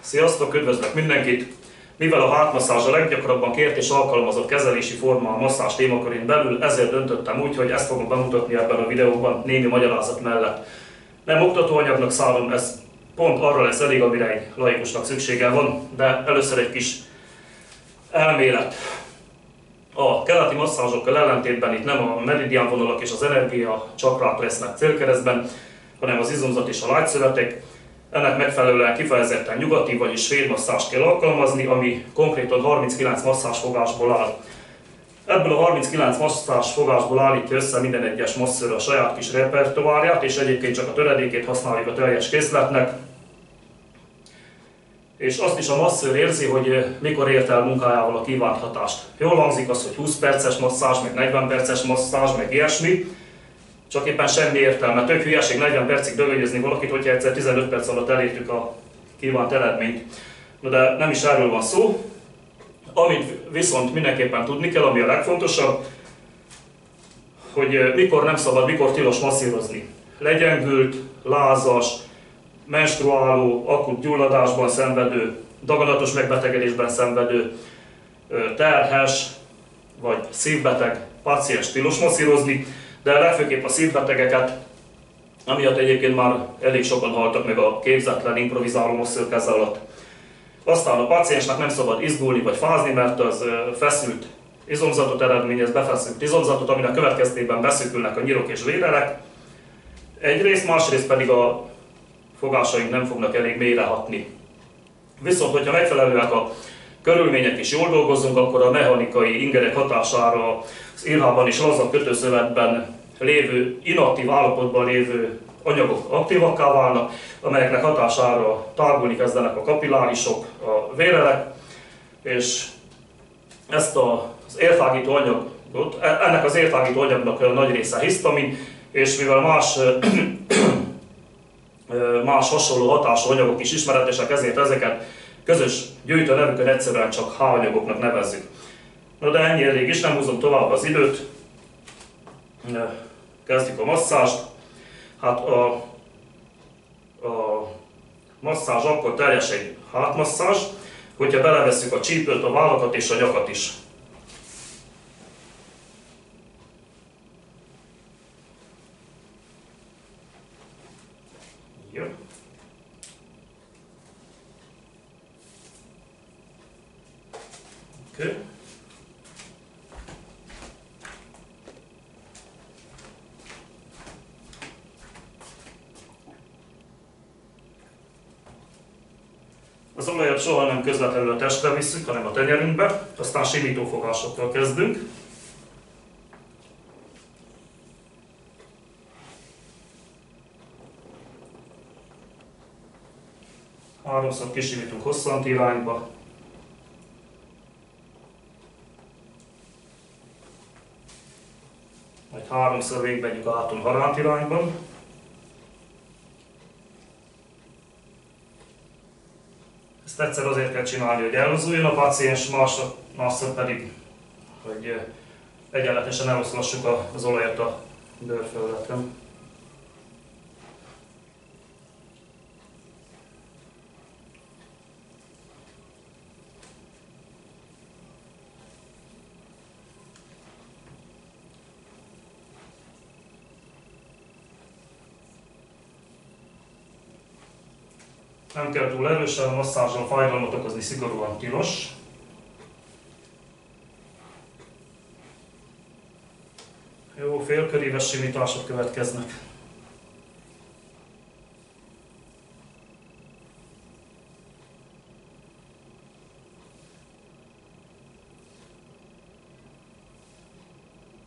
Sziasztok, üdvözlök mindenkit! Mivel a hátmasszázs a leggyakrabban kért és alkalmazott kezelési forma a masszázs témakörén belül, ezért döntöttem úgy, hogy ezt fogom bemutatni ebben a videóban némi magyarázat mellett. Nem oktatóanyagnak szállom, ez pont arra lesz elég, amire egy laikusnak szüksége van, de először egy kis elmélet. A keleti masszázsokkal ellentétben itt nem a meridiánvonalak és az energia csakrák lesznek célkeresztben, hanem az izomzat és a lágyszövetek. Ennek megfelelően kifejezetten nyugati, vagyis svéd masszást kell alkalmazni, ami konkrétan 39 masszázsfogásból áll. Ebből a 39 masszázsfogásból állítja össze minden egyes masszőr a saját kis repertoárját, és egyébként csak a töredékét használjuk a teljes készletnek. És azt is a masszőr érzi, hogy mikor ért el munkájával a kívánt hatást. Jól hangzik az, hogy 20 perces masszázs, meg 40 perces masszázs, meg ilyesmi. Csak éppen semmi értelme. Tök hülyeség 40 percig dögönyözni valakit, hogyha egyszer 15 perc alatt elértük a kívánt eredményt. De nem is erről van szó. Amit viszont mindenképpen tudni kell, ami a legfontosabb, hogy mikor nem szabad, mikor tilos masszírozni. Legyengült, lázas, menstruáló, akut gyulladásban szenvedő, daganatos megbetegedésben szenvedő, terhes vagy szívbeteg páciens tilos masszírozni, de legfőképp a szívbetegeket, amiatt egyébként már elég sokan haltak meg a képzetlen, improvizáló masszőrkeze alatt. Aztán a páciensnek nem szabad izgulni vagy fázni, mert az feszült izomzatot eredményez, befeszült izomzatot, aminek következtében beszűkülnek a nyirok és vérelek. Egyrészt, másrészt pedig a fogásaink nem fognak elég mélyre hatni. Viszont, hogyha megfelelőek a körülmények is jól dolgozunk, akkor a mechanikai ingerek hatására az irhában és laza kötőszövetben lévő, inaktív állapotban lévő anyagok aktívakká válnak, amelyeknek hatására tágulni kezdenek a kapillárisok, a vérelek, és ezt az értágító anyagot, ennek az értágító anyagnak a nagy része hisztamin, és mivel más hasonló hatású anyagok is ismeretesek, ezért ezeket közös gyűjtő nevükön egyszerűen csak H-anyagoknak nevezzük. Na de ennyi elég is, nem húzom tovább az időt. Kezdjük a masszást. Hát a masszázs akkor teljes egy hátmasszázs, hogyha belevesszük a csípőt, a vállakat és a nyakat is. Jó. Okay. Az olajat soha nem közvetlenül a testre visszük, hanem a tenyerünkbe, aztán simítófogásokkal kezdünk. Háromszor kisimítunk hosszanti irányba. Majd háromszor végigmegyünk a háton haránt irányban. Ezt egyszer azért kell csinálni, hogy ellazuljon a páciens, másodszor pedig, hogy egyenletesen eloszlassuk az olajat a bőrfelületen. Nem kell túl erősen, a masszázsal fájdalmat okozni szigorúan tilos. Jó, félköríves simítások következnek.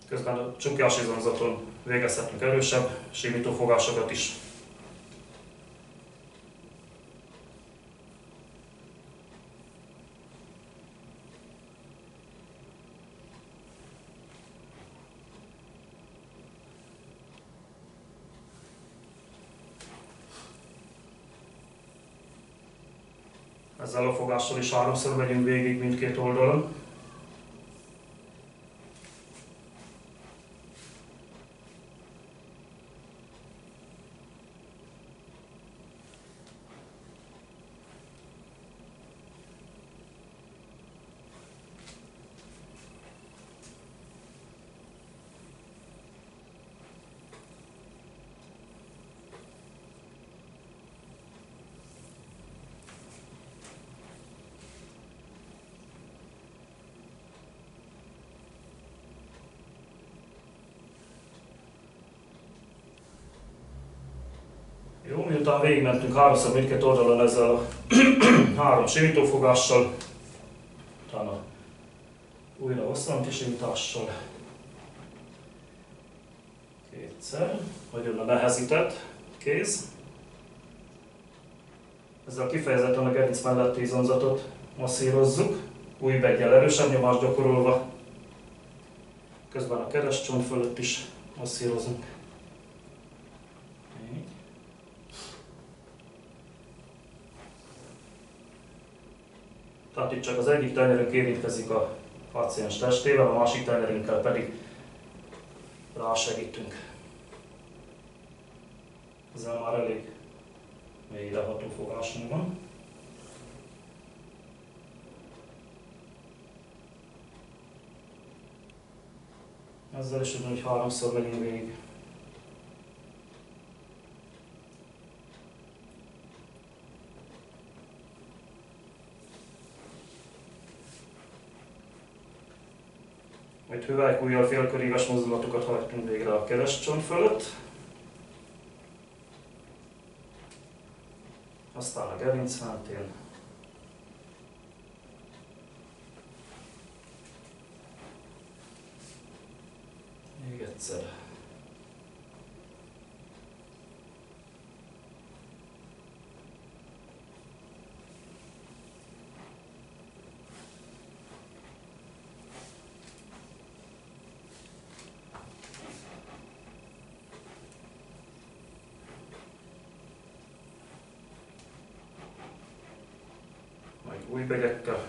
Közben a csukjás izomzaton végezhetünk erősebb simítófogásokat is. Ezzel a fogással is háromszor megyünk végig mindkét oldalon. Jó, miután végigmentünk háromszor mindkét oldalon ezzel a 3 simítófogással, utána újra hosszanti simítással, kétszer, nagyon a nehezített kéz. Ezzel kifejezetten a gerinc melletti izomzatot masszírozzuk, újbeggyel erősebb nyomást gyakorolva, közben a keresztcsont fölött is masszírozunk. Így. Tehát itt csak az egyik tenyerünk érintkezik a páciens testével, a másik tenyerünkkel pedig rásegítünk. Ezzel már elég mélyreható fogásunk van. Ezzel is ugyanúgy 3-szor megyünk végig. Majd hüvelykujjal félköríves mozdulatokat hajtunk végre a keresztcsont fölött. Aztán a gerinc mentén. Még egyszer. Majd újbegyekkel.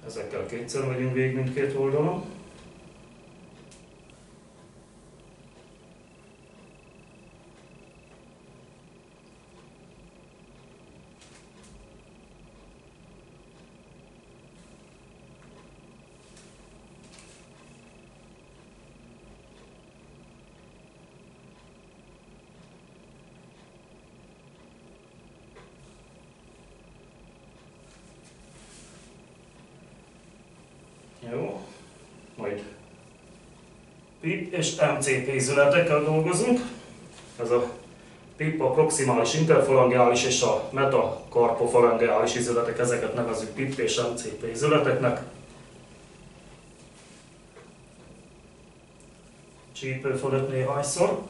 Ezekkel kétszer megyünk végig mindkét oldalon. Jó, majd PIP és MCP izületekkel dolgozunk. Ez a PIP a proximális interfalangeális és a metakarpofalangeális izületek, ezeket nevezzük PIP és MCP izületeknek. Csípő fölött néhányszor.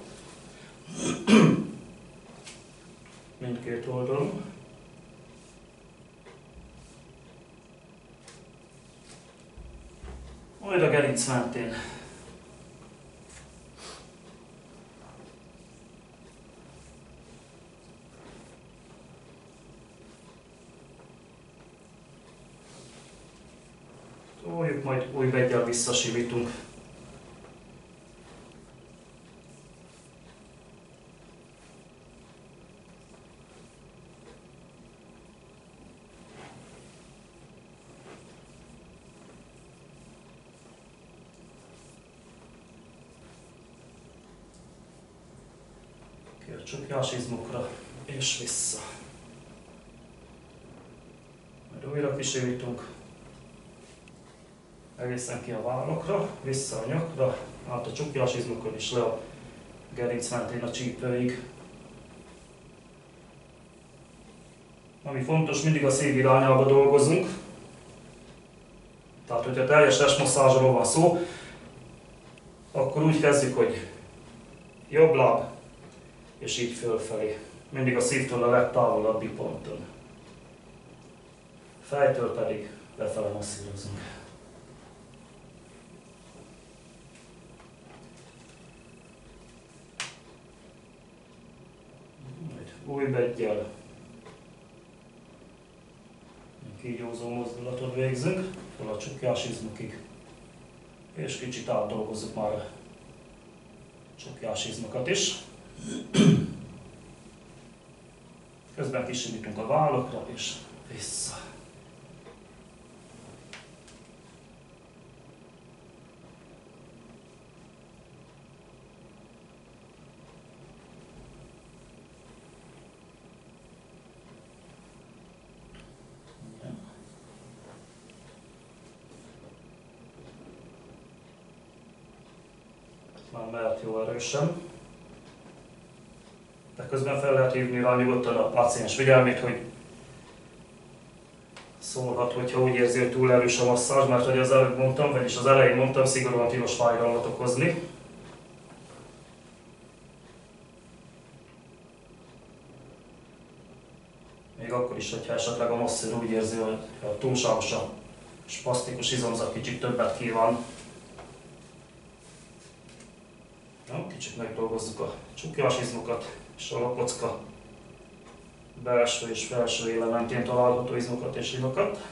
Mindkét oldalon. Majd a gerinc mentén. Toljuk, majd újbeggyel visszasimítunk. A csukjásizmokra és vissza. Majd újra kisimítunk egészen ki a vállakra, vissza a nyakra, át a csukjásizmokon és le a gerinc mentén a csípőig. Ami fontos, mindig a szív irányába dolgozunk. Tehát, hogyha teljes testmasszázsról van szó, akkor úgy kezdjük, hogy jobb láb, és így fölfelé. Mindig a szívtől a legtávolabbi ponton. Fejtől pedig lefele masszírozunk. Majd újbeggyel kígyózó mozdulatot végzünk, fel a csukjásizmokig. És kicsit átdolgozzuk már a csukjásizmokat is. Közben kisimítunk a vállakra és vissza. már mehet jó erősen. De közben fel lehet hívni rá nyugodtan a páciens figyelmét, hogy szólhat, hogyha úgy érzi, hogy túl erős a masszázs, mert ahogy az előbb mondtam, vagyis az elején mondtam, szigorúan tilos fájdalmat okozni. Még akkor is, hogyha esetleg a masszőr úgy érzi, hogy a túlságos a spasztikus izomzat kicsit többet kíván. Na, kicsit megdolgozzuk a csukjás izmokat és a lopocka belső és felső elementén található izmokat és ilokat.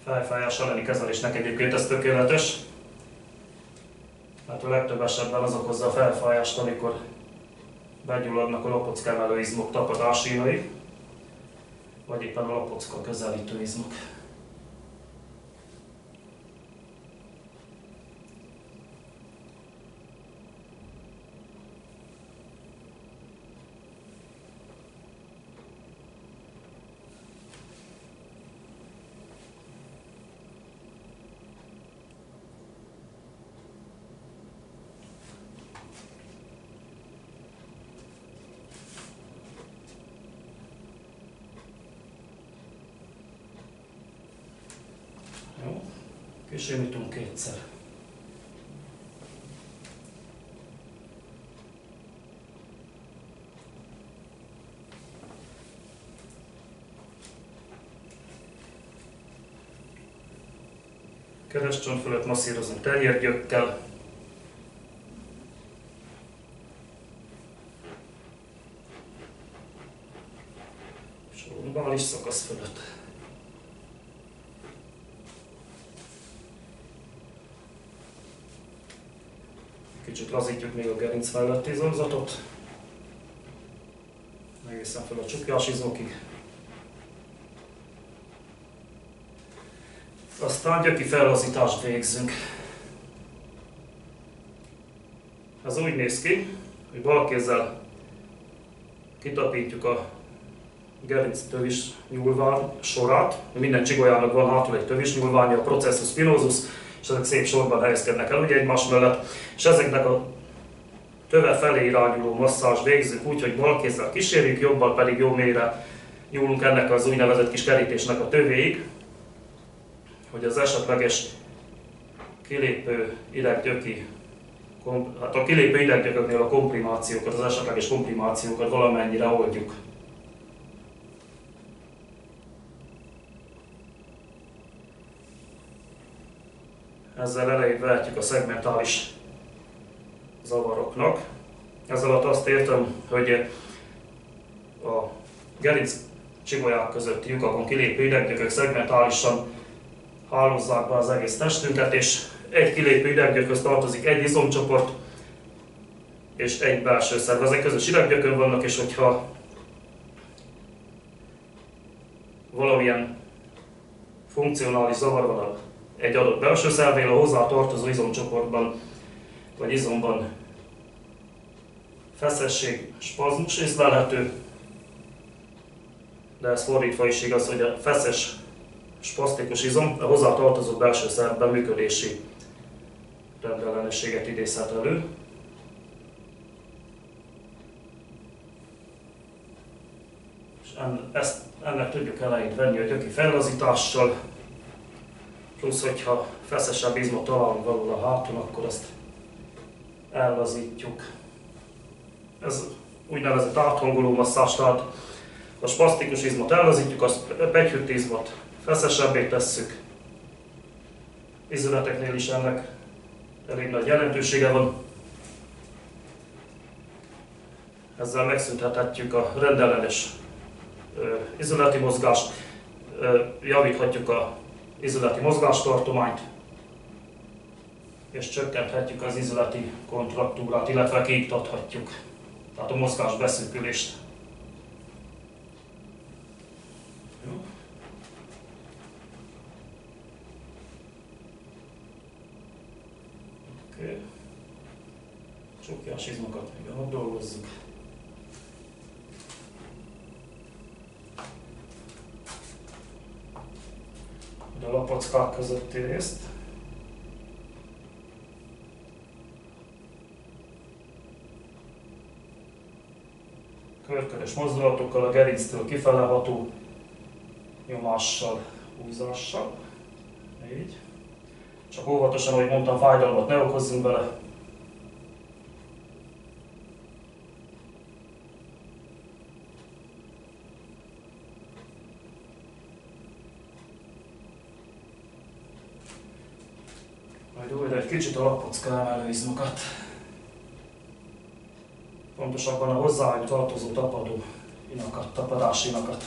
Fejfájás elleni kezelésnek egyébként ez tökéletes, mert a legtöbb esetben az okozza a felfájást, amikor begyulladnak a lopocka emelő izmok tapadásínai, vagy éppen a lopocka közelítő izmok. Jó, kisimítunk kétszer. Keresztcsont fölött masszírozunk terjérgyökkel. És a lumbalis szakasz fölött. Kicsit lazítjuk még a gerinc melletti izomzatot, egészen fel a csukjás izmokig. Aztán gyöki fellazítást végzünk. Ez úgy néz ki, hogy bal kézzel kitapintjuk a gerinc tövis nyúlvány sorát. Minden csigolyának van hátul egy tövis nyúlványa, a processus spinosus, és ezek szép sorban helyezkednek el ugye egymás mellett, és ezeknek a töve felé irányuló masszázs végzünk úgy, hogy bal kézzel kísérjük, jobbal pedig jó mélyre nyúlunk ennek az úgynevezett kis kerítésnek a tövéig, hogy az esetleges kilépő ideggyöki, hát a kilépő ideggyököknél a komprimációkat, az esetleges komprimációkat valamennyire oldjuk. Ezzel elejét vehetjük a szegmentális zavaroknak. Ez alatt azt értem, hogy a gerinc csigolyák közötti lyukakon kilépő ideggyökök szegmentálisan hálózzák be az egész testünket, és egy kilépő ideggyökhöz tartozik egy izomcsoport és egy belső szerv. Ezek közös ideggyökön vannak, és hogyha valamilyen funkcionális zavar van egy adott belső szervnél, a hozzá tartozó izomcsoportban vagy izomban feszesség, spazmus észlelhető, de ez fordítva is igaz, hogy a feszes, spasztikus izom a hozzá tartozó belső szervben működési rendellenességet idézhet elő. És ennek tudjuk elejét venni a gyöki fellazítással, plusz hogyha feszesebb izmot találunk valahol a háton, akkor azt ellazítjuk. Ez úgynevezett áthangoló masszázs, tehát a spasztikus izmot ellazítjuk, a pegyhűt izmot feszesebbé tesszük. Izületeknél is ennek elég nagy jelentősége van. Ezzel megszüntethetjük a rendellenes izületi mozgást, javíthatjuk az izületi mozgástartományt, és csökkenthetjük az izületi kontraktúrát, illetve kiiktathatjuk, tehát a mozgás beszűkülést. Jó. Oké. Csukjás izmokat még ott dolgozzuk. A lapockák közötti részt. Körkörös mozdulatokkal a gerinctől kifeleható nyomással, húzással. Így. Csak óvatosan, ahogy mondtam, fájdalmat ne okozzunk vele. Majd újra egy kicsit a lapocka emelőizmokat. Pontosabban a hozzájuk tartozó tapadó inakat, tapadási inakat.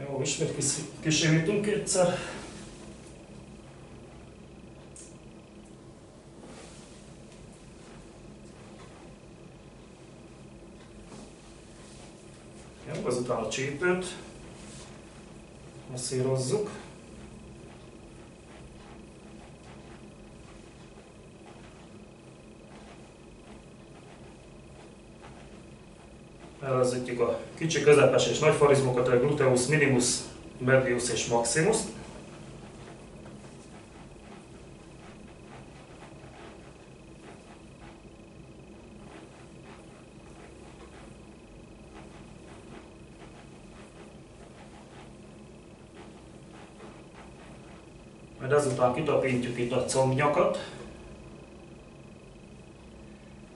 Jó, ismét kisimítunk kétszer. Jó, azután a csípőt masszírozzuk. Elvezetjük a kicsi, közepes és nagy farizmokat, a gluteus minimus, medius és maximus. Majd ezután kitapintjuk itt a combnyakat.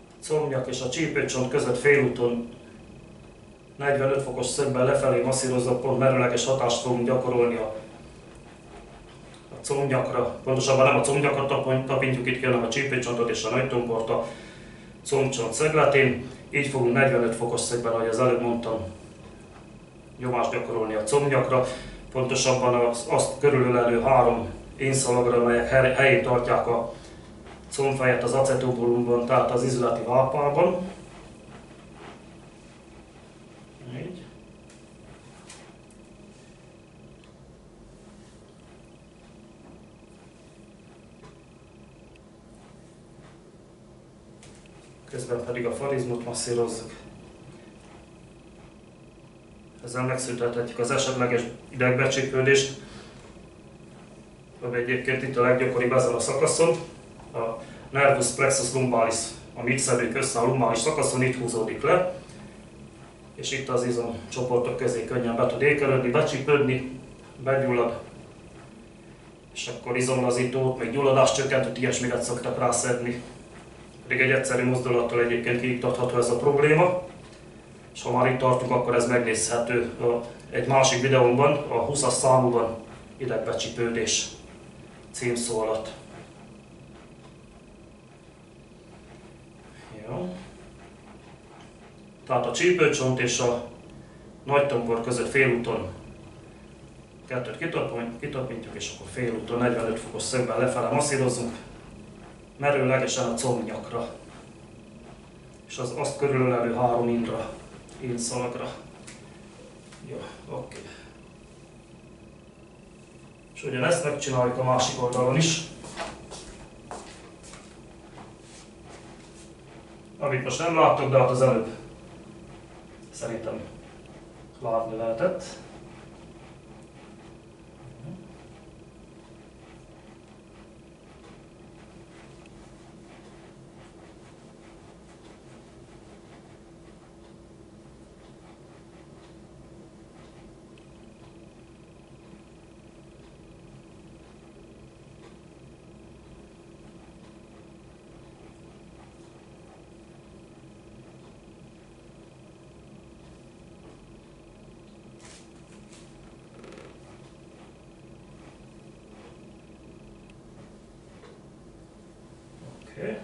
A combnyak és a csípőcsont között félúton 45 fokos szögben lefelé masszírozva, pont merőleges hatást fogunk gyakorolni a combnyakra. Pontosabban nem a combnyakat tapintjuk itt ki, hanem a csípőcsontot és a nagytombort a combcsont szögletén. Így fogunk 45 fokos szögben, ahogy az előbb mondtam, nyomást gyakorolni a combnyakra. Pontosabban azt körülölelő 3 énszalagra, amelyek helyén tartják a combfejet az acetobulumban, tehát az izületi vápában. Így. Közben pedig a farizmot masszírozzuk. Ezzel megszüntethetjük az esetleges idegbecsípődést, ami egyébként itt a leggyakoribb ezen a szakaszon. A nervus plexus lumbalis, ami itt szedünk össze a lumbalis szakaszon, itt húzódik le, és itt az izomcsoportok közé könnyen be tud ékelődni, becsípődni, begyullad, és akkor izomlazítót, még gyulladáscsökkentőt, ilyesmiket szoktak rászedni. Pedig egy egyszerű mozdulattal egyébként kiiktatható ez a probléma, és ha már itt tartunk, akkor ez megnézhető egy másik videómban, a 20-as számúban, idegbecsípődés címszó alatt. Jó. Tehát a csípőcsont és a nagytombor között félúton kettőt kitapintjuk, és akkor félúton 45 fokos szögben lefele masszírozzunk, merőlegesen a combnyakra, és az azt körülölelő 3 énszalagra. Jó, oké. És ugyanezt megcsináljuk a másik oldalon is. Amit most nem láttok, de hát az előbb szerintem látni lehetett. Okay.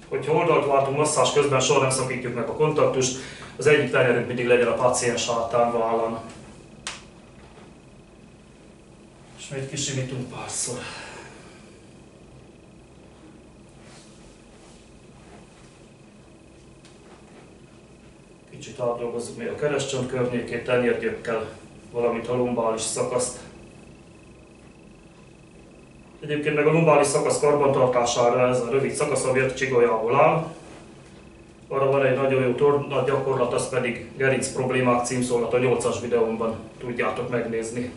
Hogyha oldalt váltunk masszázs közben, soha nem szakítjuk meg a kontaktust, az egyik tenyerünk mindig legyen a paciens hátán, vállán. És még kisimítunk párszor. Kicsit átdolgozzuk még a keresztcsont környékét, tenyérgyökkel, valamint a lumbális szakaszt. Egyébként meg a lumbális szakasz karbantartására ez a rövid szakasz, ami 5 csigolyából áll. Arra van egy nagyon jó nagy gyakorlat, az pedig gerinc problémák címszólat a 8-as videómban tudjátok megnézni.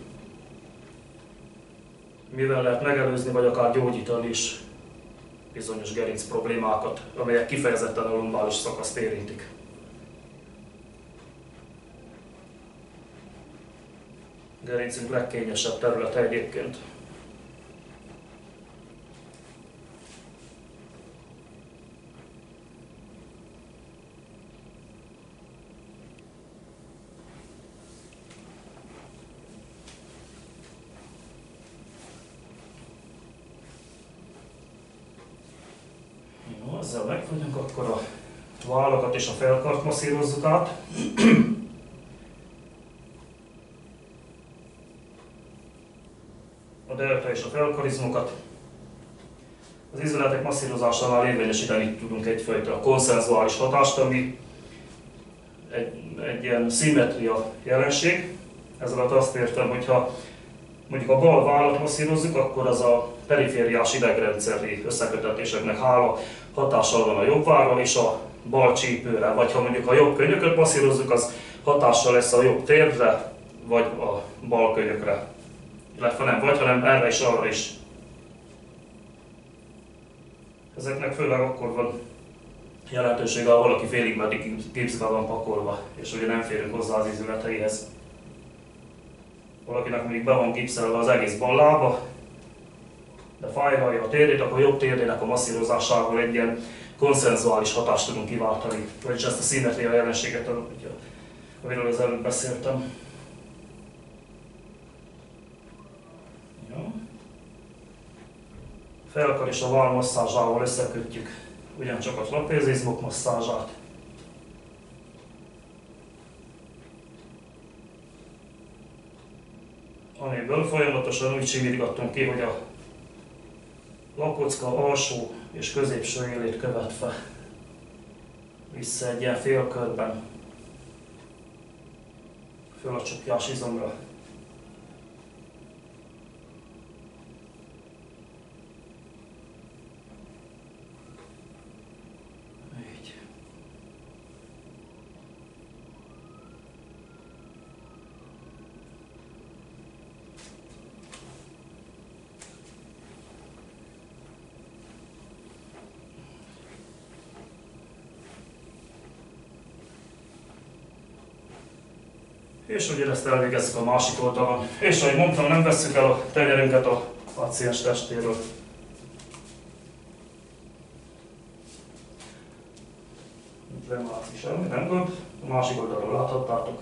Mivel lehet megelőzni, vagy akár gyógyítani is bizonyos gerinc problémákat, amelyek kifejezetten a lumbális szakaszt érintik. Gerincünk legkényesebb területe egyébként. Jó, ezzel meg vagyunk, akkor a vállakat és a felkart masszírozzuk át. A delta és a felkarizmokat. Az izületek masszírozásánál érvényesíteni tudunk egyfajta konszenzuális hatást, ami egy ilyen szimmetria jelenség. Ez alatt azt értem, hogyha mondjuk a bal vállat masszírozzuk, akkor az a perifériás idegrendszeri összekötetéseknek hála hatással van a jobb vállra és a bal csípőre. Vagy ha mondjuk a jobb könyököt masszírozzuk, az hatással lesz a jobb térdre, vagy a bal könyökre. Illetve nem vagy, hanem erre és arra is. Ezeknek főleg akkor van jelentősége, ha valaki félig meddig gipszbe van pakolva, és ugye nem férünk hozzá az izületeihez. Valakinek mondjuk be van gipszelve az egész bal lába, de fájlalja a térdét, akkor a jobb térdének a masszírozásával egy ilyen konszenzuális hatást tudunk kiváltani. Vagyis ezt a szimmetria jelenséget, amiről az előbb beszéltem. Felkar és a váll masszázsával összekötjük ugyancsak a trapézizmok masszázsát. Amiből folyamatosan úgy simítgattunk ki, hogy a lakocka alsó és középső élét követve vissza egy ilyen félkörben föl a csukjás izomra. És ugye ezt elvégezzük a másik oldalon. És ahogy mondtam, nem vesszük el a tenyerünket a páciens testéről. Itt nem látszik semmi, nem gond. A másik oldalról láthattátok.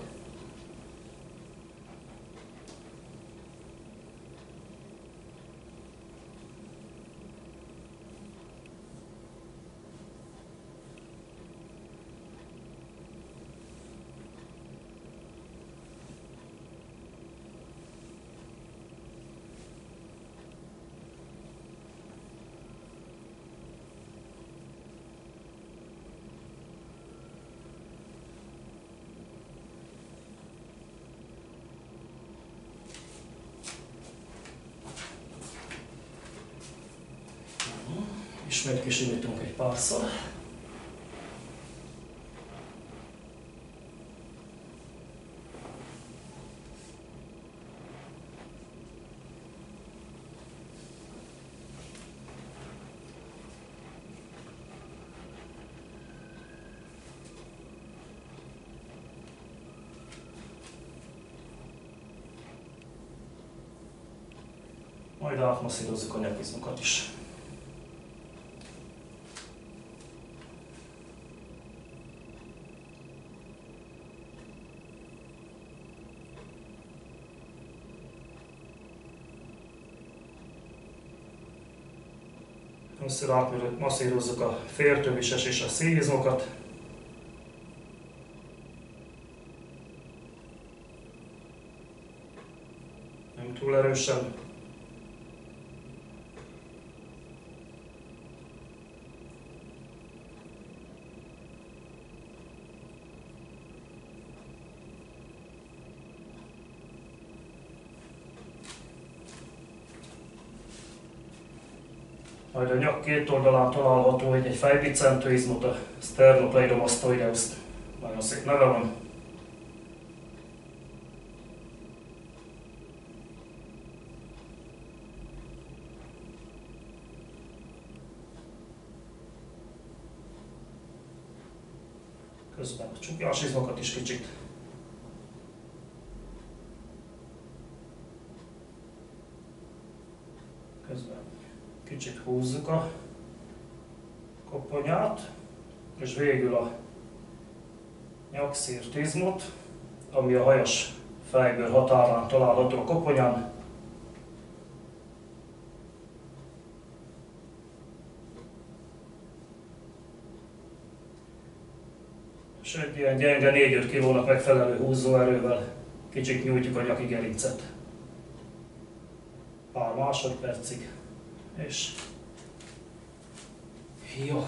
Ismét kisimítunk egy párszor. Majd átmasszírozzuk a nyakizmokat is. Először átmasszírozzuk a féltövises és a szívizmokat. Nem túl erősen. Majd a nyak két oldalán található egy fejbicentő izmot, a sternocleidomastoideus. Nagyon szép neve van. Közben a csukjás izmokat is kicsit. Közben kicsit húzzuk a koponyát, és végül a nyakszírt izmot, ami a hajas fejbőr határán található a koponyán. És egy ilyen gyenge 4-5 kilónak megfelelő húzóerővel kicsit nyújtjuk a nyaki gerincet. Pár másodpercig. És jó.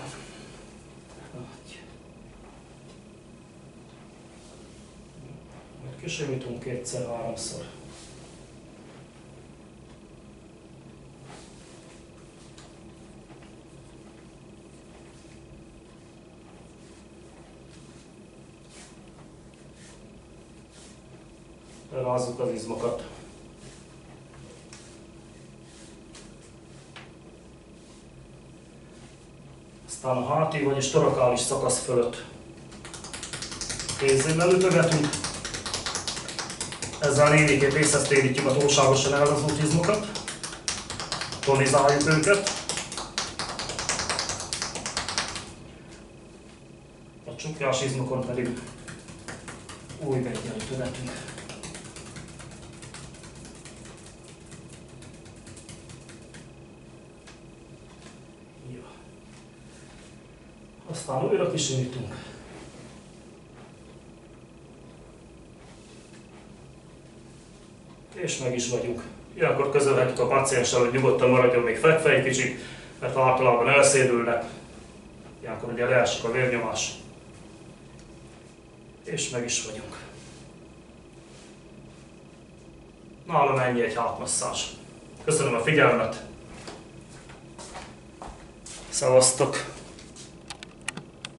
Majd kisimítunk 2-3-szor. Rázzuk az izmokat. Aztán a háti, vagyis torakális szakasz fölött kézzel ütögetünk. Ezzel némiképp észresztérítjük a túlságosan elrazult izmokat. Tonizáljuk őket. A csukjás izmokon pedig új vegyel ütögetünk. Aztán újra kisimítunk. És meg is vagyunk. Ilyenkor közölhetjük a pacienssel, hogy nyugodtan maradjon még fekve egy kicsit, mert általában elszédülnek. Ilyenkor ugye leesik a vérnyomás. És meg is vagyunk. Nálam ennyi egy hátmasszázs. Köszönöm a figyelmet. Szevasztok!